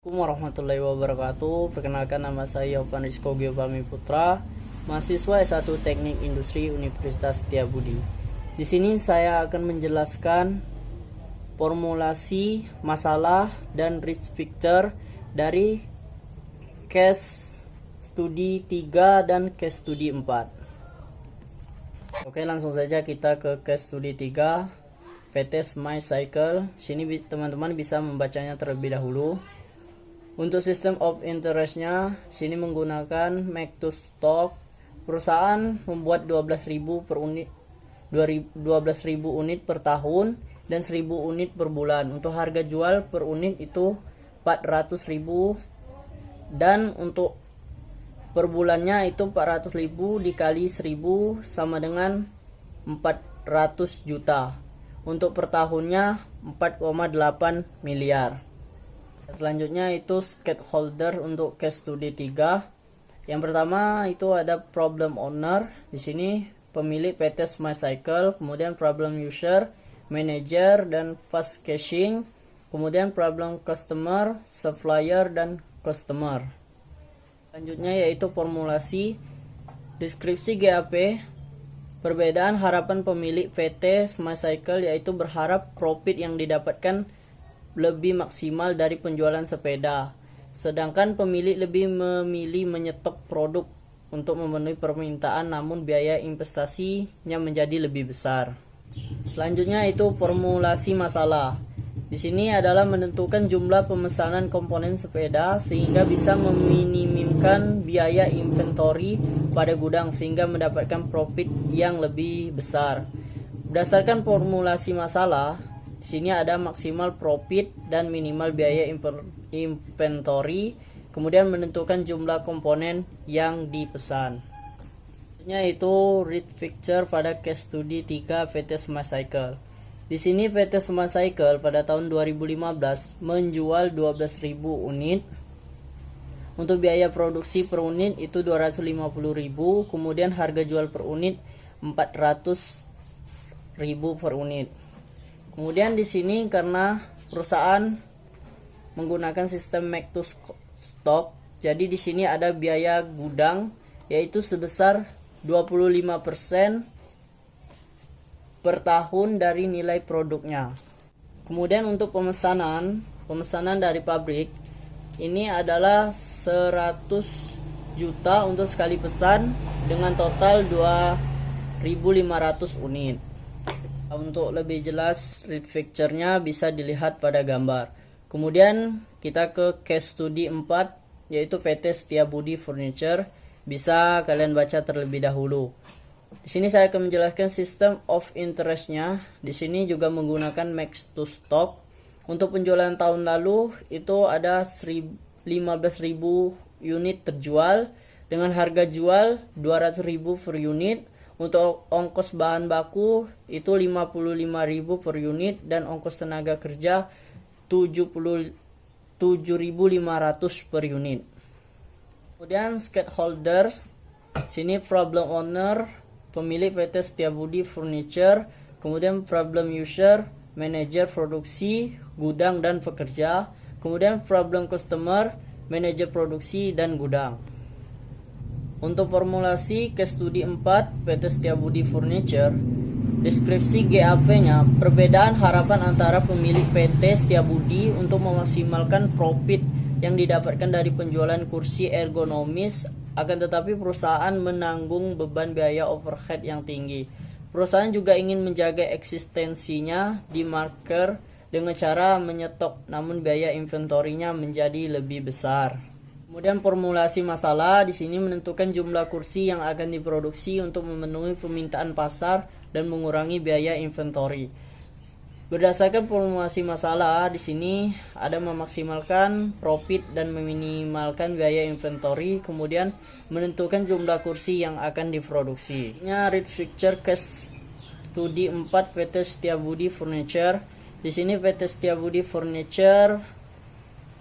Assalamualaikum warahmatullahi wabarakatuh. Perkenalkan, nama saya Ovan Rizko Giovanni Putra, mahasiswa S1 Teknik Industri Universitas Setiabudi. Di sini saya akan menjelaskan formulasi masalah dan risk factor dari case studi 3 dan case studi 4. Oke, langsung saja kita ke case studi 3, PT Smart Cycle. Sini teman-teman bisa membacanya terlebih dahulu. Untuk sistem of interest-nya, sini menggunakan make to stock. Perusahaan membuat 12.000 per unit, 12.000 unit per tahun dan 1.000 unit per bulan. Untuk harga jual per unit itu 400.000 dan untuk per bulannya itu 400.000 dikali 1.000 sama dengan 400 juta. Untuk per tahunnya 4,8 miliar. Selanjutnya itu stakeholder untuk case study 3. Yang pertama itu ada problem owner. Di sini pemilik PT Smart Cycle, kemudian problem user, manager dan fast caching, kemudian problem customer, supplier dan customer. Selanjutnya yaitu formulasi deskripsi GAP. Perbedaan harapan pemilik PT Smart Cycle yaitu berharap profit yang didapatkan lebih maksimal dari penjualan sepeda, sedangkan pemilik lebih memilih menyetok produk untuk memenuhi permintaan, namun biaya investasinya menjadi lebih besar. Selanjutnya itu formulasi masalah. Di sini adalah menentukan jumlah pemesanan komponen sepeda sehingga bisa meminimumkan biaya inventory pada gudang sehingga mendapatkan profit yang lebih besar. Berdasarkan formulasi masalah, di sini ada maksimal profit dan minimal biaya inventory, kemudian menentukan jumlah komponen yang dipesan. Yaitu risk factor pada case study 3 PT Smart Cycle. Di sini PT Smart Cycle pada tahun 2015 menjual 12.000 unit. Untuk biaya produksi per unit itu 250.000, kemudian harga jual per unit 400.000 per unit. Kemudian di sini karena perusahaan menggunakan sistem make to stock, jadi di sini ada biaya gudang yaitu sebesar 25% per tahun dari nilai produknya. Kemudian untuk pemesanan dari pabrik ini adalah 100 juta untuk sekali pesan dengan total 2.500 unit. Untuk lebih jelas risk factor-nya bisa dilihat pada gambar. Kemudian kita ke case study 4 yaitu PT Setiabudi Furniture. Bisa kalian baca terlebih dahulu. Di sini saya akan menjelaskan system of interest-nya. Di sini juga menggunakan make to stock. Untuk penjualan tahun lalu itu ada 15.000 unit terjual dengan harga jual 200.000 per unit. Untuk ongkos bahan baku itu 55.000 per unit dan ongkos tenaga kerja 7.500 per unit. Kemudian stakeholders, sini problem owner, pemilik PT Setiabudi Furniture, kemudian problem user, manajer produksi, gudang dan pekerja, kemudian problem customer, manajer produksi dan gudang. Untuk formulasi case studi 4 PT Setiabudi Furniture, deskripsi GAP-nya, perbedaan harapan antara pemilik PT Setiabudi untuk memaksimalkan profit yang didapatkan dari penjualan kursi ergonomis, akan tetapi perusahaan menanggung beban biaya overhead yang tinggi. Perusahaan juga ingin menjaga eksistensinya di market dengan cara menyetok, namun biaya inventorinya menjadi lebih besar. Kemudian formulasi masalah di sini menentukan jumlah kursi yang akan diproduksi untuk memenuhi permintaan pasar dan mengurangi biaya inventory. Berdasarkan formulasi masalah di sini ada memaksimalkan profit dan meminimalkan biaya inventory, kemudian menentukan jumlah kursi yang akan diproduksi. Risk factor case studi 4 PT Setiabudi Furniture. Di sini PT Setiabudi Furniture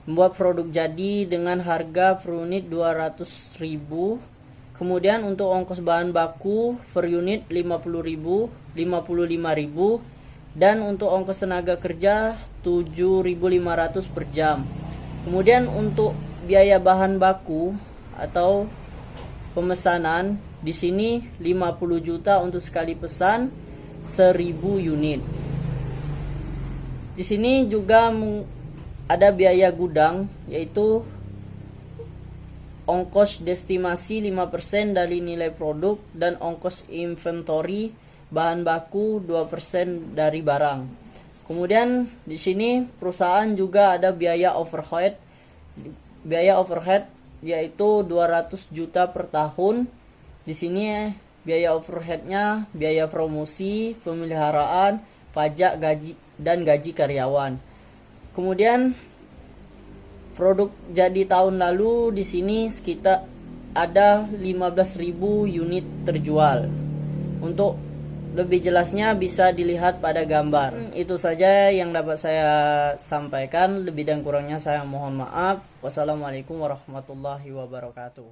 membuat produk jadi dengan harga per unit 200.000. Kemudian untuk ongkos bahan baku per unit 50.000, 55.000 dan untuk ongkos tenaga kerja 7.500 per jam. Kemudian untuk biaya bahan baku atau pemesanan di sini 50 juta untuk sekali pesan 1000 unit. Di sini juga ada biaya gudang, yaitu ongkos destimasi 5% dari nilai produk dan ongkos inventory bahan baku 2% dari barang. Kemudian di sini perusahaan juga ada biaya overhead. Biaya overhead yaitu 200 juta per tahun. Di sini biaya overheadnya biaya promosi, pemeliharaan, pajak, gaji dan gaji karyawan. Kemudian produk jadi tahun lalu di sini sekitar ada 15.000 unit terjual. Untuk lebih jelasnya bisa dilihat pada gambar. Itu saja yang dapat saya sampaikan. Lebih dan kurangnya saya mohon maaf. Wassalamualaikum warahmatullahi wabarakatuh.